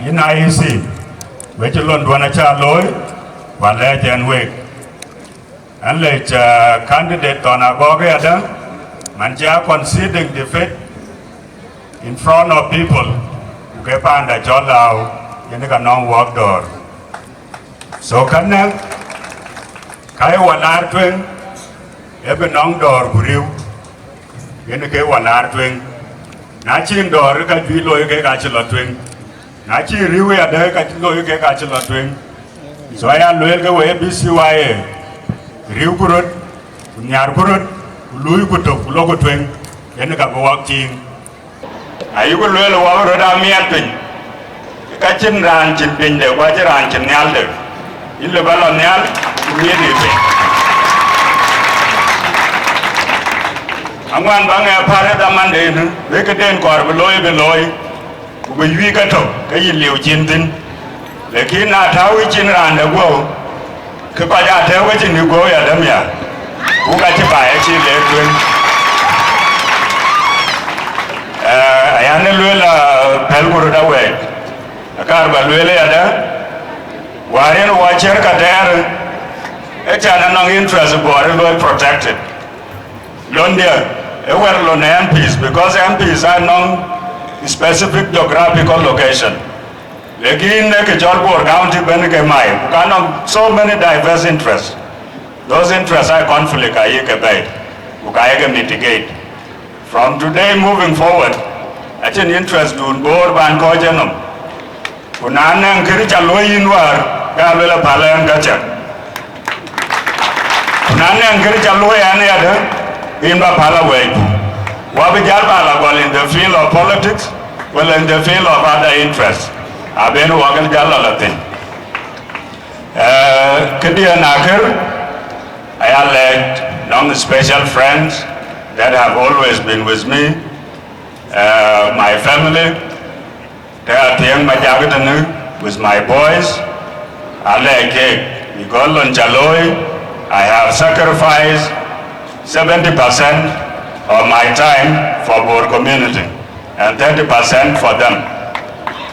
in IEC, which is London Charloy, one legend week. And let candidate on Agogada, Manja conceding defeat in front of people who get under John Lau in the non walk door. So, can I want Artwing, every non door grew in the K one Artwing. Nachi door, can be loyal Gachilla twin. Nachi Riwe at the loyal Gachilla twin. So I am loyal away BCYA. Riukurut, Nyarkurut, Luikuto, Logo twin, and the Gabawak king. Are you will well over a meeting? Catching ranch in the water ranch in Nalder. In the Balonial, immediately. I'm one bang a parada Monday, Vicadin below, we weak at all, Kay Liu Jintin. The king not how we chin around the world. Kapaya tell which in you go, Adamia. Who got you by actually left? I am a little Pelguru away. A car by Liliada. Why in watcher Kater? A channel interest of body will protected. Londia, a well known MPs because MPs are non-specific geographical location. Again, Kajolpur County, Benegamai, so many diverse interests. Those interests are conflict, I mitigate. From today moving forward, I think interest to board and cogenum. Unana Kircha Loyinwar, Gavela Palan Gacha. Unana Kircha Loy any other in Palaway. Wabijal in the field of politics, well, in the field of other interests. I've been working Jalalatin. Kadia Nakir, I have led long special friends that have always been with me. My family, they are the young Majagatanu with my boys. I like Igolon Jaloi. I have sacrificed 70% of my time for board community and 30% for them.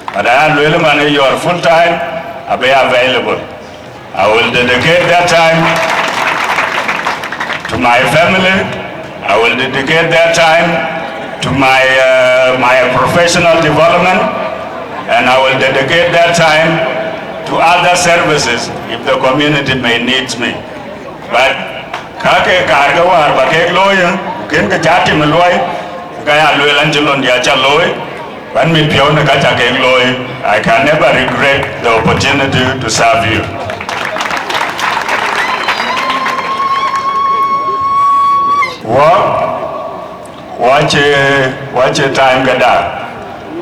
But I am really money, you are full time, I'll be available. I will dedicate that time to my family. I will dedicate that time to my professional development, and I will dedicate that time to other services if the community may need me. But kake kargawar bakek lawyer, ken ka chati meloy, kaya luelanjulon dia chaloy. When me piona kacha kengloy, I can never regret the opportunity to serve you. Watch a time gada.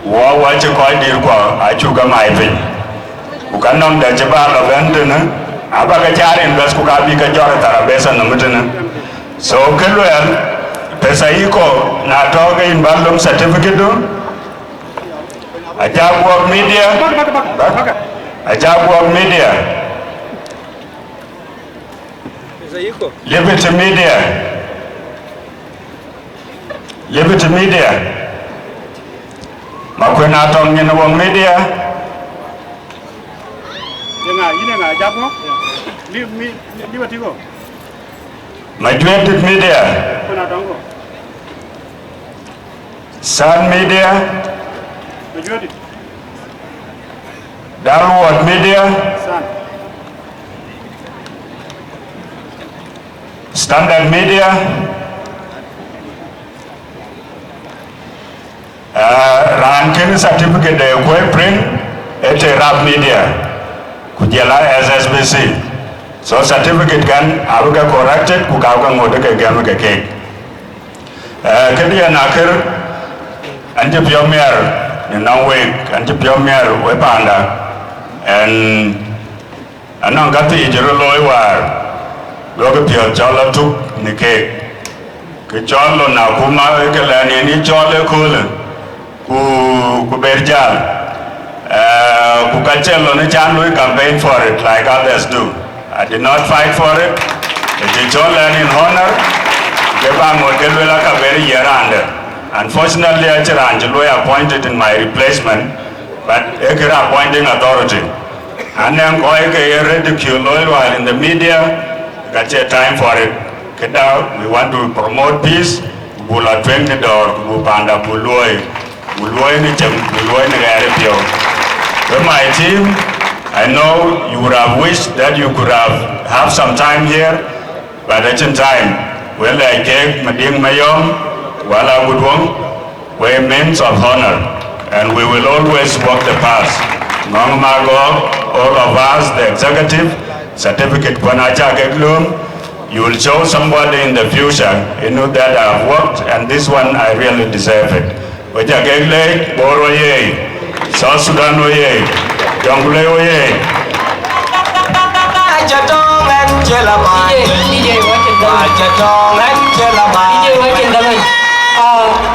Watch a quite dear qua, I chuga my pin. Who can nom the Jabal of Antona, Abagajar in Vescukabika Jorata, Besa Namutina. So, Kilwell, Pesaiko, Natoga in Bandom certificate. A Jaguar Media, a Jaguar Media, Liberty Media, Liberty Media, Makwinatong Yenawang Media, Madrid Media, Sun Media, Downward Media, Standard Media, Rankin certificate de print, Rap Media, Kujela SSBC. So certificate can Aruga corrected, Kukauka Modeka Gamuka cake. Kadia Nakir, Antipiomer. In no way, and to be a mere wepanda, and non got the Jeroloy war. Logapio Jala took Nike. Kajolo now, Kuma Kalan, any Jolly Cooler, who Berjal, Kukachel on a channel campaign for it like others do. I did not fight for it. It is all in honor. Kebang Modelwela Kaberi year under. Unfortunately, Angelo appointed in my replacement but it's an appointing authority. And then ridicule while in the media, got your time for it. We want to promote peace. Bula 20 door, Bupanda Buloi, Buloi Nicham, Buloi Nigaripio. With my team, I know you would have wished that you could have some time here, but at the time, well, I gave Mading Mayom, Wala Budwong, were means of honor, and we will always walk the path. Ngong Mago, all of us, the executive, certificate Kwanacha Geglum, you will show somebody in the future, you know that I have worked, and this one I really deserve it. Waja Gegle, Boro Ye, South Sudan Oye, Jongle Oye. DJ,